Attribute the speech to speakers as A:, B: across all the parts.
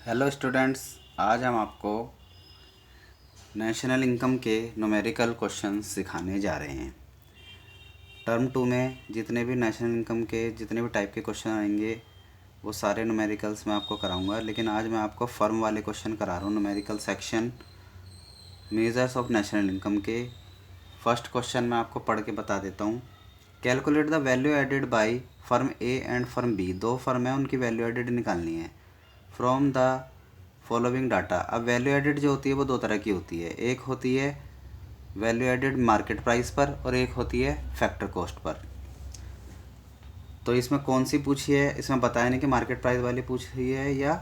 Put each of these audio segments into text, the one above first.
A: Hello students, आज हम आपको नेशनल इनकम के न्यूमेरिकल क्वेश्चन सिखाने जा रहे हैं। टर्म 2 में जितने भी नेशनल इनकम के जितने भी टाइप के क्वेश्चन आएंगे वो सारे न्यूमेरिकल्स मैं आपको कराऊंगा, लेकिन आज मैं आपको फर्म वाले क्वेश्चन करा रहा हूँ। Numerical section measures of national income के फर्स्ट क्वेश्चन मैं आपको पढ़ के बता देता हूँ। Calculate the value added by firm A and firm B. दो फर्म है, उनकी वैल्यू एडेड निकालनी है फ्रॉम द फॉलोइंग डाटा। अब वैल्यू एडेड जो होती है वो दो तरह की होती है। एक होती है वैल्यू एडेड मार्केट प्राइस पर और एक होती है फैक्टर कॉस्ट पर। तो इसमें कौन सी पूछी है, इसमें बताया नहीं कि मार्केट प्राइस वाली पूछी है या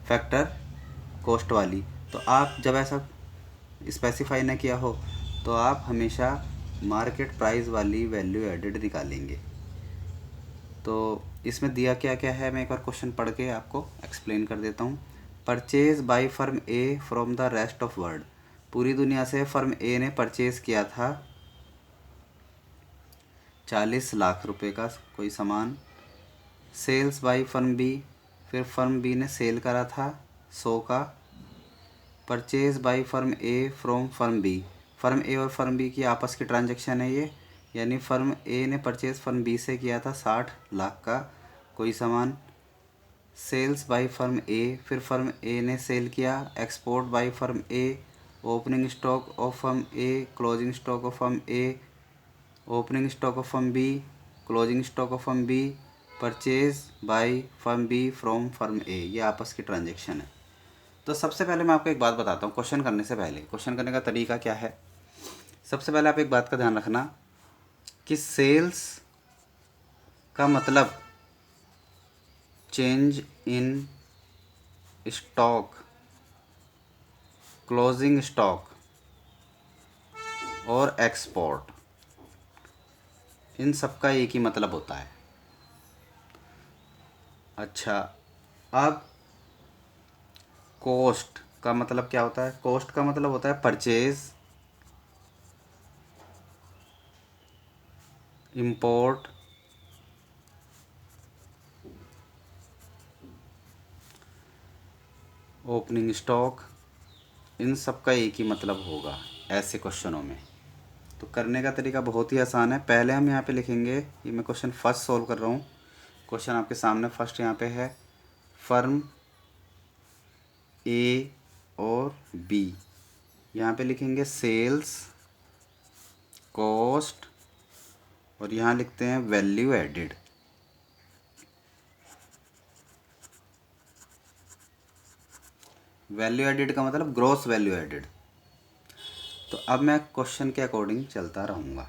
A: फैक्टर कॉस्ट वाली। तो आप जब ऐसा स्पेसिफाई ना किया हो तो आप हमेशा मार्केट प्राइस वाली वैल्यू एडेड निकालेंगे। तो इसमें दिया क्या क्या है मैं एक बार क्वेश्चन पढ़ के आपको एक्सप्लेन कर देता हूँ। Purchase by firm A from the rest of world. पूरी दुनिया से फर्म ए ने परचेज़ किया था 40 लाख रुपए का कोई सामान। सेल्स बाय फर्म बी, फिर फर्म बी ने सेल करा था 100 का। Purchase by firm A from firm B, firm A और फर्म बी की आपस की ट्रांजैक्शन है ये, यानी फर्म ए ने परचेज फर्म बी से किया था 60 लाख का कोई सामान। सेल्स बाय फर्म ए, फिर फर्म ए ने सेल किया। Export by firm A, opening stock of firm A, closing stock of firm A, opening stock of firm B, closing stock of firm B, purchase by firm B from firm A. ये आपस की transaction है। तो सबसे पहले मैं आपको एक बात बताता हूँ। क्वेश्चन करने से पहले क्वेश्चन करने का तरीका क्या है, सबसे पहले आप एक बात का ध्यान रखना कि सेल्स का मतलब change in stock, closing stock और एक्सपोर्ट, इन सब का एक ही मतलब होता है। अच्छा, अब कॉस्ट का मतलब क्या होता है? कॉस्ट का मतलब होता है परचेज, इंपोर्ट, ओपनिंग स्टॉक, इन सब का एक ही मतलब होगा ऐसे क्वेश्चनों में। तो करने का तरीका बहुत ही आसान है। पहले हम यहाँ पे लिखेंगे, ये मैं क्वेश्चन फर्स्ट सॉल्व कर रहा हूँ। क्वेश्चन आपके सामने फर्स्ट यहाँ पे है फर्म ए और बी। यहाँ पे लिखेंगे सेल्स, कॉस्ट और यहाँ लिखते हैं वैल्यू एडेड। वैल्यू एडेड का मतलब ग्रॉस वैल्यू एडेड। तो अब मैं क्वेश्चन के अकॉर्डिंग चलता रहूँगा।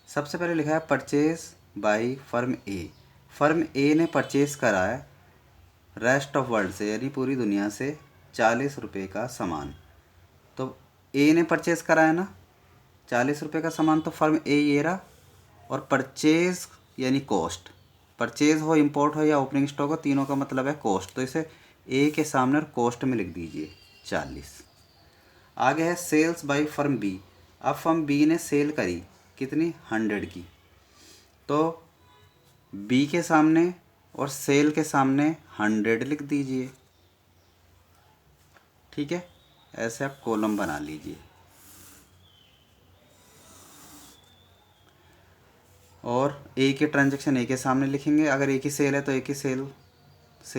A: सबसे पहले लिखा है purchase by firm A. Firm A ने परचेज करा है रेस्ट ऑफ वर्ल्ड से, यानी पूरी दुनिया से 40 रुपये का सामान। तो ए ने परचेज़ करा है ना 40 रुपये का सामान, तो फर्म ए ये रहा। और परचेज़ यानी कॉस्ट, परचेज़ हो, इंपोर्ट हो या ओपनिंग स्टॉक हो, तीनों का मतलब है कॉस्ट। तो इसे ए के सामने और कॉस्ट में लिख दीजिए 40। आगे है सेल्स बाय फर्म बी। अब फर्म बी ने सेल करी कितनी, 100 की। तो बी के सामने और सेल के सामने 100 लिख दीजिए। ठीक है, ऐसे आप कॉलम बना लीजिए। और ए के ट्रांजैक्शन ए के सामने लिखेंगे। अगर ए की सेल है तो ए की सेल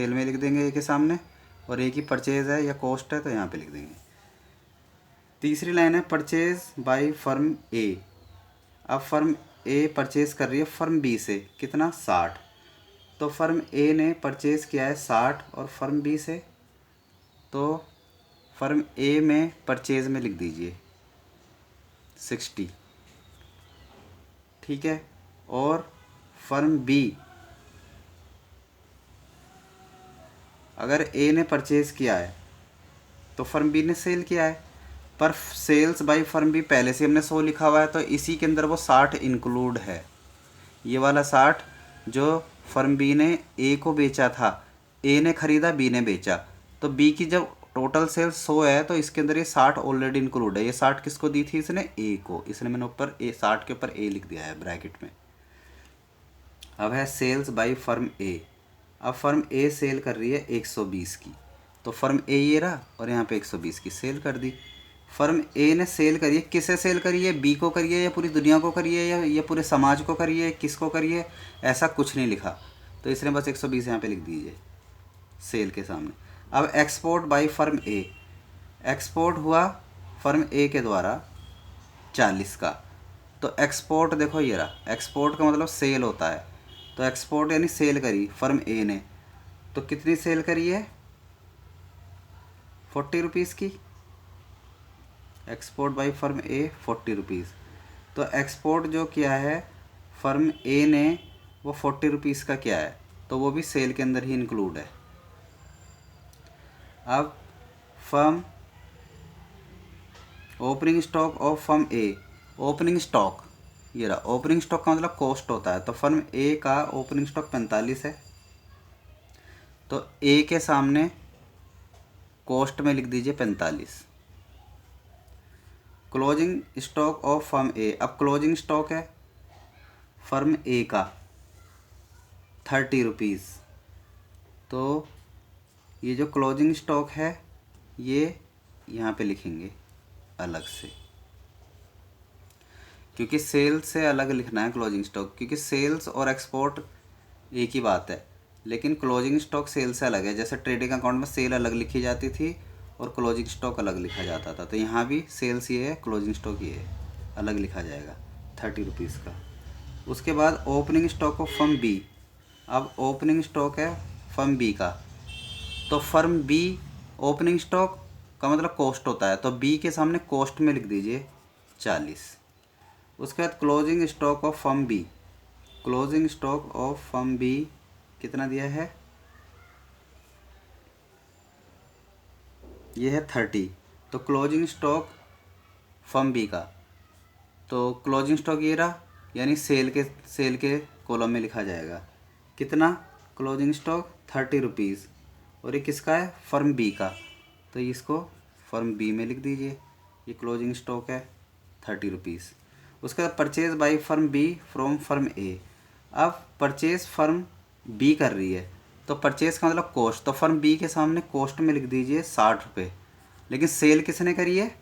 A: में लिख देंगे ए के सामने, और ए की परचेज है या कॉस्ट है तो यहाँ पे लिख देंगे। तीसरी लाइन है परचेज बाय फर्म ए। अब फर्म ए परचेज कर रही है फर्म बी से कितना, 60। तो फर्म ए ने परचेज किया है 60 और फर्म बी से, तो फर्म ए में परचेज में लिख दीजिए 60। ठीक है, और फर्म बी, अगर ए ने परचेज़ किया है तो फर्म बी ने सेल किया है, पर सेल्स बाय फर्म बी पहले से हमने 100 लिखा हुआ है, तो इसी के अंदर वो 60 इंक्लूड है। ये वाला 60 जो फर्म बी ने ए को बेचा था, ए ने ख़रीदा, बी ने बेचा, तो बी की जब टोटल सेल्स 100 है तो इसके अंदर ये 60 ऑलरेडी इंक्लूड है। ये 60 किसको दी थी, इसने ए को, इसलिए मैंने ऊपर ए 60 के ऊपर ए लिख दिया है ब्रैकेट में। अब है सेल्स बाय फर्म ए। अब फर्म ए सेल कर रही है 120 की, तो फर्म ए ये रहा और यहाँ पे 120 की सेल कर दी। फर्म ए ने सेल करी है, किसे सेल करी है? बी को करी है या पूरी दुनिया को करी है या पूरे समाज को करी है, किसको करी है? ऐसा कुछ नहीं लिखा, तो इसने बस 120 यहाँ पे लिख दीजिए सेल के सामने। अब export by firm A, export हुआ फर्म ए के द्वारा 40 का, तो एक्सपोर्ट देखो ये रहा, एक्सपोर्ट का मतलब सेल होता है, तो एक्सपोर्ट यानी सेल करी फर्म ए ने, तो कितनी सेल करी है? 40 रुपीज़ की। Export by firm A 40 rupees, तो एक्सपोर्ट जो किया है फर्म ए ने वो 40 रुपीज़ का किया है, तो वो भी सेल के अंदर ही इंक्लूड है। अब firm opening stock of firm A, opening stock ये रहा, ओपनिंग स्टॉक का मतलब कॉस्ट होता है, तो फर्म ए का ओपनिंग स्टॉक 45 है, तो ए के सामने कॉस्ट में लिख दीजिए 45। Closing stock of firm A, अब क्लोजिंग स्टॉक है फर्म ए का 30 रुपीज़, तो ये जो क्लोजिंग स्टॉक है ये यहाँ पे लिखेंगे अलग से, क्योंकि सेल्स से अलग लिखना है क्लोजिंग स्टॉक, क्योंकि सेल्स और एक्सपोर्ट एक ही बात है, लेकिन क्लोजिंग स्टॉक सेल से अलग है। जैसे ट्रेडिंग अकाउंट में सेल अलग लिखी जाती थी और क्लोजिंग स्टॉक अलग लिखा जाता था, तो यहाँ भी सेल्स ये है, क्लोजिंग स्टॉक ये है, अलग लिखा जाएगा 30 रुपीज़ का। उसके बाद opening stock of firm B, अब ओपनिंग स्टॉक है फर्म बी का, तो फर्म बी ओपनिंग स्टॉक का मतलब कॉस्ट होता है, तो बी के सामने कॉस्ट में लिख दीजिए 40। उसके बाद closing stock of firm B, closing stock of firm B कितना दिया है? ये है 30, तो क्लोजिंग स्टॉक फर्म बी का, तो क्लोजिंग स्टॉक ये रहा, यानी सेल के कॉलम में लिखा जाएगा कितना? क्लोजिंग स्टॉक 30 रुपीज़, और ये किसका है? फर्म बी का, तो इसको फर्म बी में लिख दीजिए, ये क्लोजिंग स्टॉक है 30 रुपीज़। उसके बाद purchase by firm B from firm A, अब परचेज फर्म बी कर रही है, तो परचेज का मतलब कॉस्ट, तो फर्म बी के सामने कॉस्ट में लिख दीजिए 60 रुपये, लेकिन सेल किसने करी है?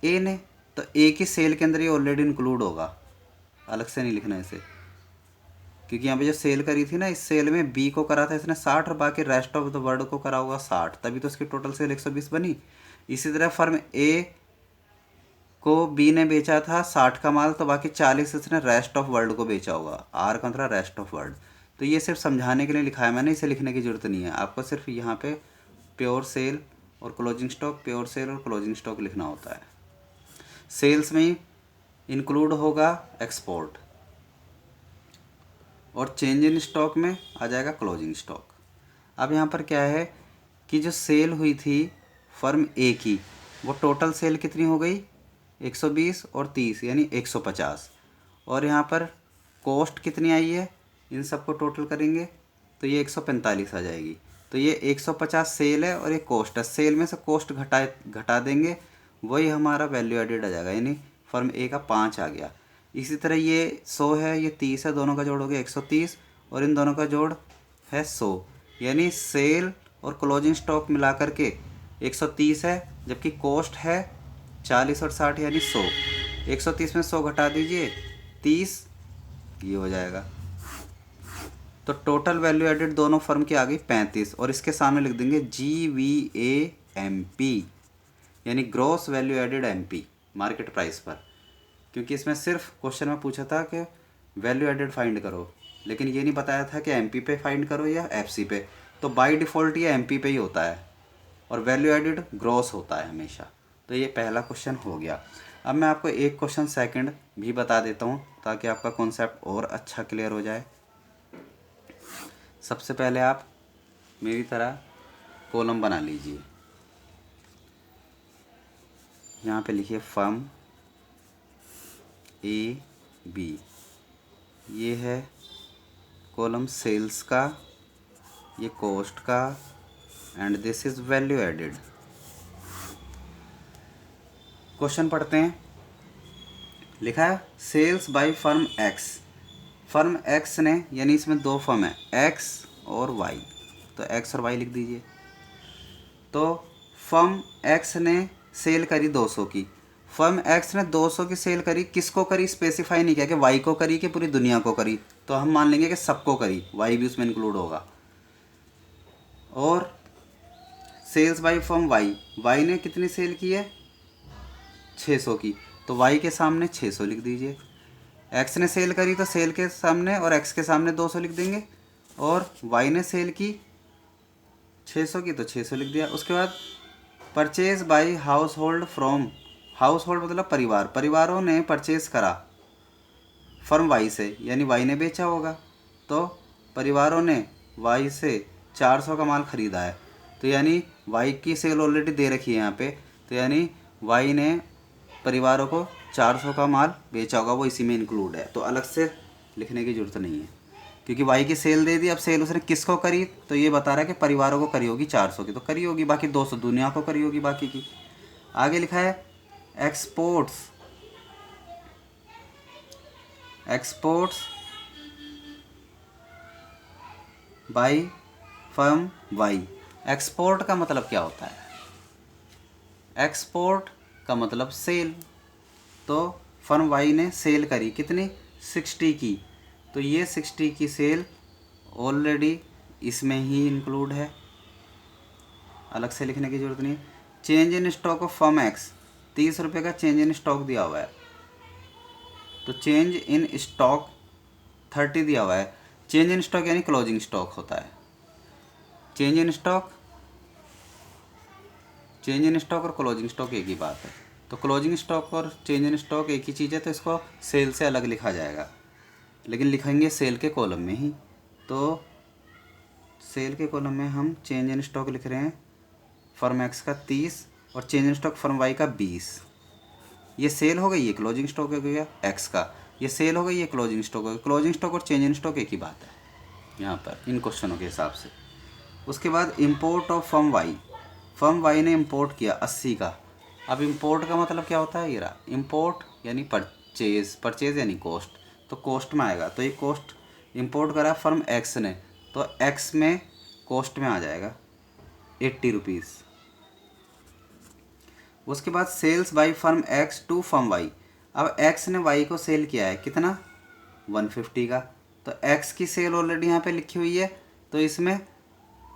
A: ए ने, तो ए की सेल के अंदर ये ऑलरेडी इंक्लूड होगा, अलग से नहीं लिखना इसे, क्योंकि यहाँ पे जो सेल करी थी ना, इस सेल में बी को करा था इसने 60 और बाकी रेस्ट ऑफ द वर्ड को करा होगा 60, तभी तो इसकी टोटल सेल 120 बनी। इसी तरह फर्म ए को बी ने बेचा था 60 का माल, तो बाकी 40 इसने रेस्ट ऑफ वर्ल्ड को बेचा होगा, आर का मतलब रेस्ट ऑफ वर्ल्ड। तो ये सिर्फ समझाने के लिए लिखा है मैंने, इसे लिखने की ज़रूरत नहीं है, आपको सिर्फ यहाँ पे प्योर सेल और क्लोजिंग स्टॉक, प्योर सेल और क्लोजिंग स्टॉक लिखना होता है। सेल्स में इंक्लूड होगा एक्सपोर्ट, और चेंज इन स्टॉक में आ जाएगा क्लोजिंग स्टॉक। अब यहाँ पर क्या है कि जो सेल हुई थी फर्म ए की, वो टोटल सेल कितनी हो गई? 120 और 30 यानी 150, और यहाँ पर कॉस्ट कितनी आई है? इन सबको टोटल करेंगे तो ये 145 आ जाएगी, तो ये 150 सेल है और ये कॉस्ट है, सेल में से कॉस्ट घटा देंगे, वही हमारा वैल्यू एडेड आ जाएगा, यानी फर्म ए का 5 आ गया। इसी तरह ये 100 है, ये 30 है, दोनों का जोड़ हो गया 130, और इन दोनों का जोड़ है 100, यानी सेल और क्लोजिंग स्टॉक मिला करके 130 है, जबकि कॉस्ट है 40 और 60 यानी 100। 130 में 100 घटा दीजिए 30, ये हो जाएगा, तो टोटल वैल्यू एडेड दोनों फर्म की आ गई 35, और इसके सामने लिख देंगे GVAMP, यानी gross value added MP, market price पर, क्योंकि इसमें सिर्फ क्वेश्चन में पूछा था कि वैल्यू एडेड फाइंड करो, लेकिन ये नहीं बताया था कि MP पे फाइंड करो या FC पे, तो बाय डिफ़ॉल्ट ये MP पे ही होता है, और वैल्यू एडेड ग्रॉस होता है हमेशा। तो ये पहला क्वेश्चन हो गया। अब मैं आपको एक क्वेश्चन सेकंड भी बता देता हूँ ताकि आपका कॉन्सेप्ट और अच्छा क्लियर हो जाए। सबसे पहले आप मेरी तरह कॉलम बना लीजिए, यहाँ पे लिखिए फर्म AB, ये है कॉलम सेल्स का, ये कॉस्ट का, and this is value added. Question पढ़ते हैं। लिखा है sales by firm X, firm X ने, यानी इसमें दो फर्म है एक्स और वाई, तो एक्स और वाई लिख दीजिए। तो फर्म एक्स ने सेल करी 200 की, फर्म एक्स ने 200 की सेल करी, किसको करी स्पेसिफाई नहीं किया कि वाई को करी कि पूरी दुनिया को करी, तो हम मान लेंगे कि सबको करी, वाई भी उसमें इंक्लूड होगा। और sales by firm Y, Y ने कितनी सेल की है 600 की, तो वाई के सामने 600 लिख दीजिए। एक्स ने सेल करी तो सेल के सामने और एक्स के सामने 200 लिख देंगे, और वाई ने सेल की 600 की तो 600 लिख दिया। उसके बाद purchase by house hold from, house hold मतलब परिवार, परिवारों ने परचेज करा फर्म वाई से, यानी वाई ने बेचा होगा, तो परिवारों ने वाई से 400 का माल ख़रीदा है, तो यानी वाई की सेल ऑलरेडी दे रखी है यहाँ पे, तो यानी वाई ने परिवारों को 400 का माल बेचा होगा, वो इसी में इंक्लूड है, तो अलग से लिखने की ज़रूरत नहीं है, क्योंकि वाई की सेल दे दी। अब सेल उसने किसको करी, तो ये बता रहा है कि परिवारों को करी होगी 400 की, तो करी होगी, बाकी 200 दुनिया को करी होगी बाकी की। आगे लिखा है exports, exports by firm Y. Export का मतलब क्या होता है, एक्सपोर्ट का मतलब सेल, तो फर्म वाई ने सेल करी कितनी 60 की, तो ये 60 की सेल ऑलरेडी इसमें ही इंक्लूड है, अलग से लिखने की ज़रूरत नहीं। Change in stock of firm x, 30 रुपये का चेंज इन स्टॉक दिया हुआ है, तो चेंज इन स्टॉक 30 दिया हुआ है। चेंज इन स्टॉक यानी क्लोजिंग स्टॉक होता है। Change in stock, change in stock और क्लोजिंग स्टॉक एक ही बात है, तो क्लोजिंग स्टॉक और चेंज इन स्टॉक एक ही चीज़ है, तो इसको सेल से अलग लिखा जाएगा, लेकिन लिखेंगे सेल के कॉलम में ही। तो सेल के कॉलम में हम चेंज इन स्टॉक लिख रहे हैं फर्म एक्स का 30 और change in stock firm Y का 20। ये सेल हो गई, ये क्लोजिंग स्टॉक हो गया एक्स का, ये सेल हो गई, ये क्लोजिंग स्टॉक हो गया। क्लोजिंग स्टॉक और चेंज इन स्टॉक एक ही बात है यहाँ पर इन क्वेश्चनों के हिसाब से। उसके बाद import of firm Y, firm Y ने इंपोर्ट किया 80 का। अब इंपोर्ट का मतलब क्या होता है, ये रहा इंपोर्ट यानी परचेज, परचेज यानी कॉस्ट, तो कॉस्ट में आएगा, तो ये कॉस्ट इंपोर्ट करा फर्म एक्स ने, तो एक्स में कॉस्ट में आ जाएगा 80 रुपीज़। उसके बाद sales by firm X to firm Y, अब एक्स ने वाई को सेल किया है कितना 150 का, तो एक्स की सेल ऑलरेडी यहाँ पे लिखी हुई है, तो इसमें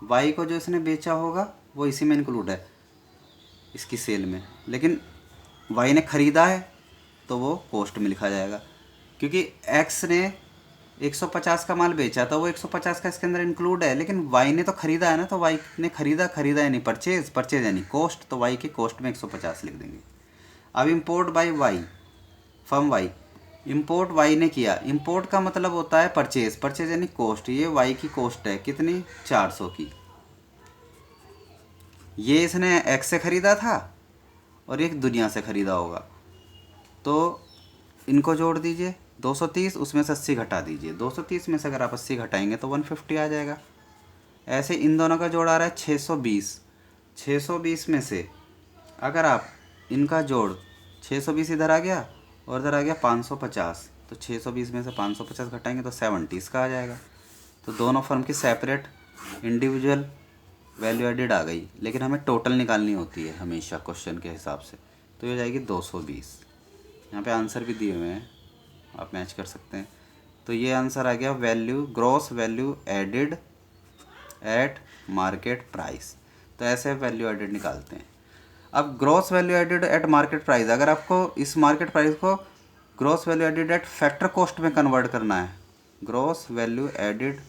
A: वाई को जो इसने बेचा होगा वो इसी में इंक्लूड है इसकी सेल में, लेकिन वाई ने ख़रीदा है तो वो कॉस्ट में लिखा जाएगा, क्योंकि एक्स ने 150 का माल बेचा तो वो 150 का इसके अंदर इंक्लूड है, लेकिन वाई ने तो ख़रीदा है ना, तो वाई ने ख़रीदा यानी परचेज, परचेज यानी कॉस्ट, तो वाई की कॉस्ट में 150 लिख देंगे। अब import by Y firm Y, import Y ने किया, इंपोर्ट का मतलब होता है परचेज, परचेज यानी कॉस्ट, ये वाई की कॉस्ट है कितनी 400 की, ये इसने एक्स से ख़रीदा था और एक दुनिया से ख़रीदा होगा, तो इनको जोड़ दीजिए 230, उसमें से 80 घटा दीजिए, 230 में से अगर आप 80 घटाएंगे तो 150 आ जाएगा। ऐसे इन दोनों का जोड़ आ रहा है 620, 620 में से अगर आप इनका जोड़ 620 इधर आ गया और इधर आ गया 550, तो 620 में से 550 घटाएंगे तो 70 का आ जाएगा। तो दोनों फर्म की सेपरेट इंडिविजुअल वैल्यू एडिड आ गई, लेकिन हमें टोटल निकालनी होती है हमेशा क्वेश्चन के हिसाब से, तो ये हो जाएगी 220। यहाँ पे आंसर भी दिए हुए हैं, आप मैच कर सकते हैं। तो ये आंसर आ गया value, gross value added eight market price, तो ऐसे वैल्यू एडिड निकालते हैं। अब gross value added eight market price, अगर आपको इस मार्केट प्राइस को gross value added eight factor cost में कन्वर्ट करना है, ग्रॉस वैल्यू एडिड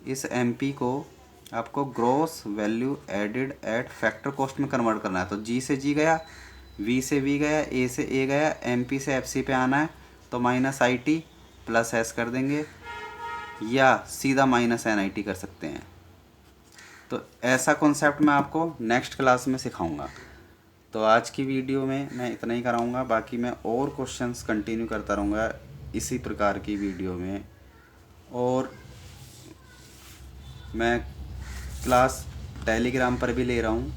A: इस एमपी को आपको gross value added eight factor cost में कन्वर्ट करना है, तो जी से जी गया, वी से वी गया, ए से ए गया, एमपी से एफसी पे आना है, तो minus I T plus S कर देंगे, या सीधा माइनस एन आई टी कर सकते हैं। तो ऐसा कॉन्सेप्ट मैं आपको नेक्स्ट क्लास में सिखाऊंगा। तो आज की वीडियो में मैं इतना ही कराऊंगा, बाकी मैं और क्वेश्चंस कंटिन्यू करता रहूँगा इसी प्रकार की वीडियो में, और मैं क्लास टेलीग्राम पर भी ले रहा हूँ।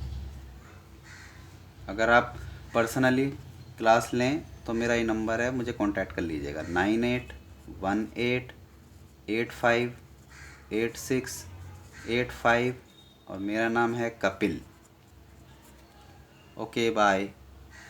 A: अगर आप पर्सनली क्लास लें तो मेरा ये नंबर है, मुझे कांटेक्ट कर लीजिएगा 9818858685, और मेरा नाम है कपिल। Okay bye.